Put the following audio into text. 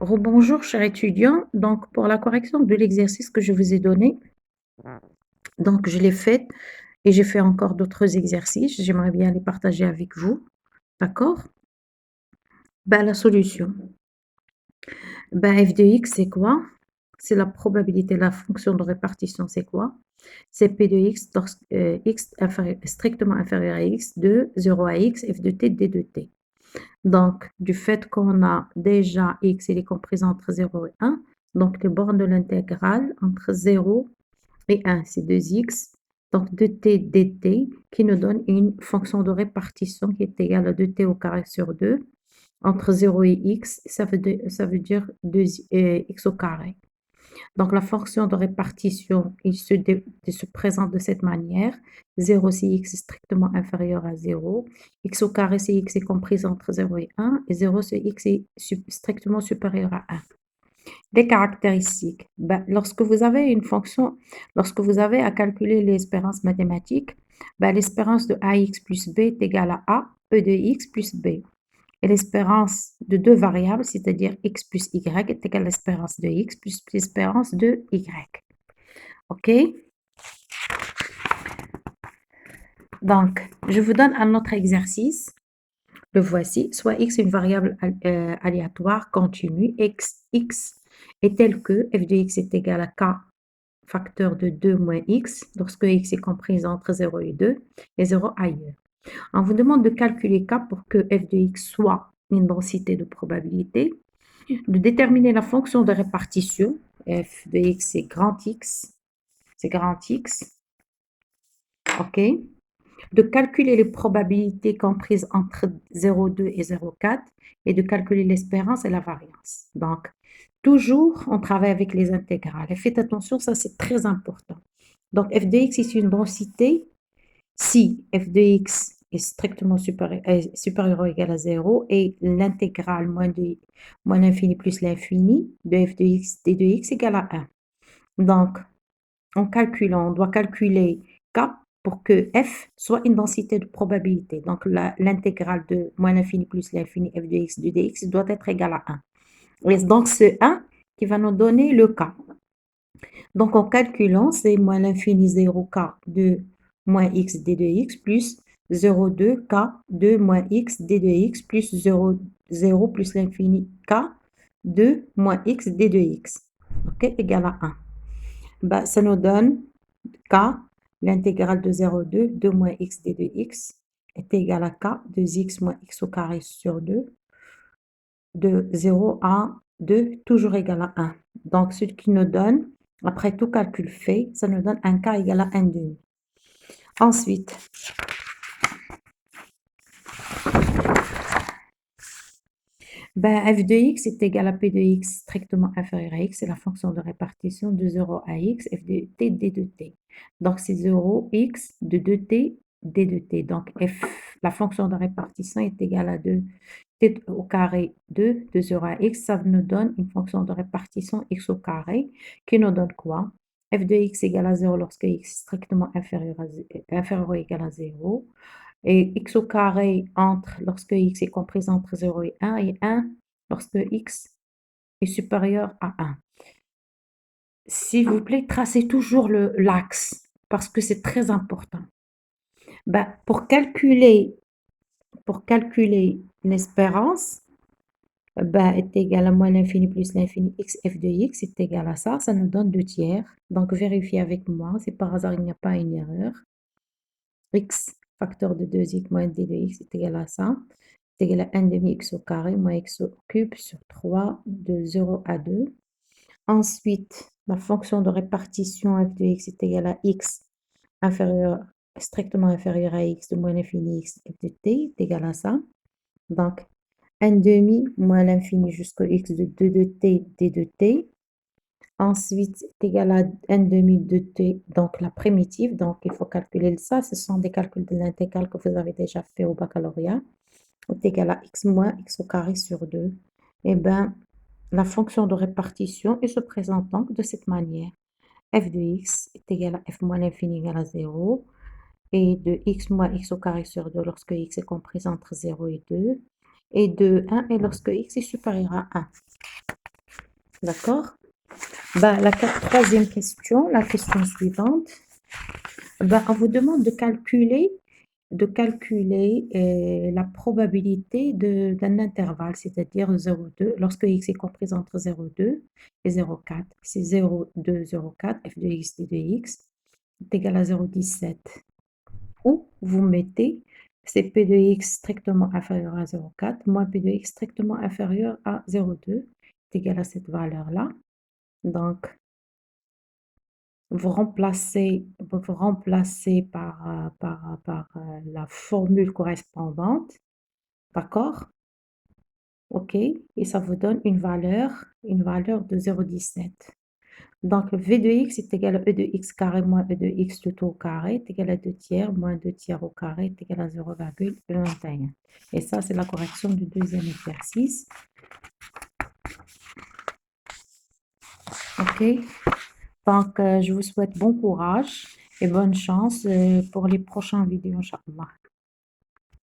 Rebonjour, cher étudiant. Donc, pour la correction de l'exercice que je vous ai donné, donc je l'ai fait et j'ai fait encore d'autres exercices. J'aimerais bien les partager avec vous. D'accord? Ben, la solution. Ben, f de x, c'est quoi? C'est la probabilité, la fonction de répartition, c'est quoi? C'est p de x lorsque x strictement inférieur à x de 0 à x, f de t, d de t. Donc, du fait qu'on a déjà x, il est compris entre 0 et 1, donc les bornes de l'intégrale entre 0 et 1, c'est 2x, donc 2t dt, qui nous donne une fonction de répartition qui est égale à 2t au carré sur 2, entre 0 et x, ça veut dire 2, x au carré. Donc, la fonction de répartition, il se présente de cette manière. 0 si x est strictement inférieur à 0. X au carré si x est compris entre 0 et 1. Et 0 si x est strictement supérieur à 1. Des caractéristiques. Ben, lorsque vous avez une fonction, lorsque vous avez à calculer l'espérance mathématique, ben, l'espérance de ax plus b est égale à a, e de x plus b. Et l'espérance de deux variables, c'est-à-dire x plus y, est égale à l'espérance de x plus l'espérance de y. OK? Donc, je vous donne un autre exercice. Le voici. Soit x est une variable aléatoire continue, x est telle que f de x est égal à k facteur de 2 moins x, lorsque x est comprise entre 0 et 2, et 0 ailleurs. On vous demande de calculer k pour que f de x soit une densité de probabilité, de déterminer la fonction de répartition, f de x c'est grand X, ok, de calculer les probabilités comprises entre 0,2 et 0,4 et de calculer l'espérance et la variance. Donc, toujours, on travaille avec les intégrales. Et faites attention, ça c'est très important. Donc, f de x est une densité si f de x est strictement supérieur ou égal à 0 et l'intégrale moins l'infini plus l'infini de f de x d de x égale à 1. Donc, en calculant, on doit calculer k pour que f soit une densité de probabilité. Donc, l'intégrale de moins l'infini plus l'infini f de x du dx doit être égale à 1. Et donc, c'est 1 qui va nous donner le k. Donc, en calculant, c'est moins l'infini 0k de moins x d de x plus 0,2 k de moins x d de x plus 0 plus l'infini k de moins x d de x. OK, égal à 1. Bah, ça nous donne k, l'intégrale de 0,2 de moins x d de x est égal à k de x moins x au carré sur 2 de 0 à 2, toujours égal à 1. Donc, ce qui nous donne, après tout calcul fait, ça nous donne un k égal à 1 demi. Ensuite, ben, f de x est égal à p de x strictement inférieur à x, c'est la fonction de répartition de 0 à x, f de t, d de t. Donc, c'est 0, x de 2t, d de t. Donc, la fonction de répartition est égale à 2 t au carré 2 de 0 à x. Ça nous donne une fonction de répartition x au carré qui nous donne quoi? F de x égale à 0 lorsque x est strictement inférieur ou égal à 0. Et x au carré lorsque x est compris entre 0 et 1, et 1 lorsque x est supérieur à 1. S'il vous plaît, tracez toujours l'axe, parce que c'est très important. Ben, pour calculer l'espérance, ben, est égal à moins l'infini plus l'infini x f de x est égal à ça nous donne 2 tiers. Donc, vérifiez avec moi, si par hasard il n'y a pas une erreur. X facteur de 2x moins d de x est égal à ça. C'est égal à 1 demi x au carré moins x au cube sur 3 de 0 à 2. Ensuite, la fonction de répartition f de x est égale à x strictement inférieur à x de moins l'infini x f de t est égal à ça. Donc, 1 demi moins l'infini jusqu'au x de 2 de t d de t. Ensuite, c'est égal à 1 demi de t, donc la primitive. Donc, il faut calculer ça. Ce sont des calculs de l'intégrale que vous avez déjà fait au baccalauréat. Est égal à x moins x au carré sur 2. Eh bien, la fonction de répartition se présente donc de cette manière. F de x est égal à f moins l'infini égal à 0. Et de x moins x au carré sur 2 lorsque x est compris entre 0 et 2. Et de 1 et lorsque x est supérieur à 1. D'accord? Bah, troisième question, la question suivante. Bah, on vous demande de calculer la probabilité d'un intervalle, c'est-à-dire 0,2, lorsque x est comprise entre 0,2 et 0,4. C'est 0,2, 0,4, f de x, d de x est égal à 0,17. Ou vous mettez c'est p de x strictement inférieur à 0,4 moins p de x strictement inférieur à 0,2 est égal à cette valeur-là. Donc, vous remplacez par la formule correspondante, d'accord? OK, et ça vous donne une valeur de 0,17. Donc, v de x est égal à e de x carré moins e de x tout au carré est égal à 2 tiers moins 2 tiers au carré est égal à 0,21. Et ça, c'est la correction du deuxième exercice. OK? Donc, je vous souhaite bon courage et bonne chance pour les prochaines vidéos, Inch'Allah.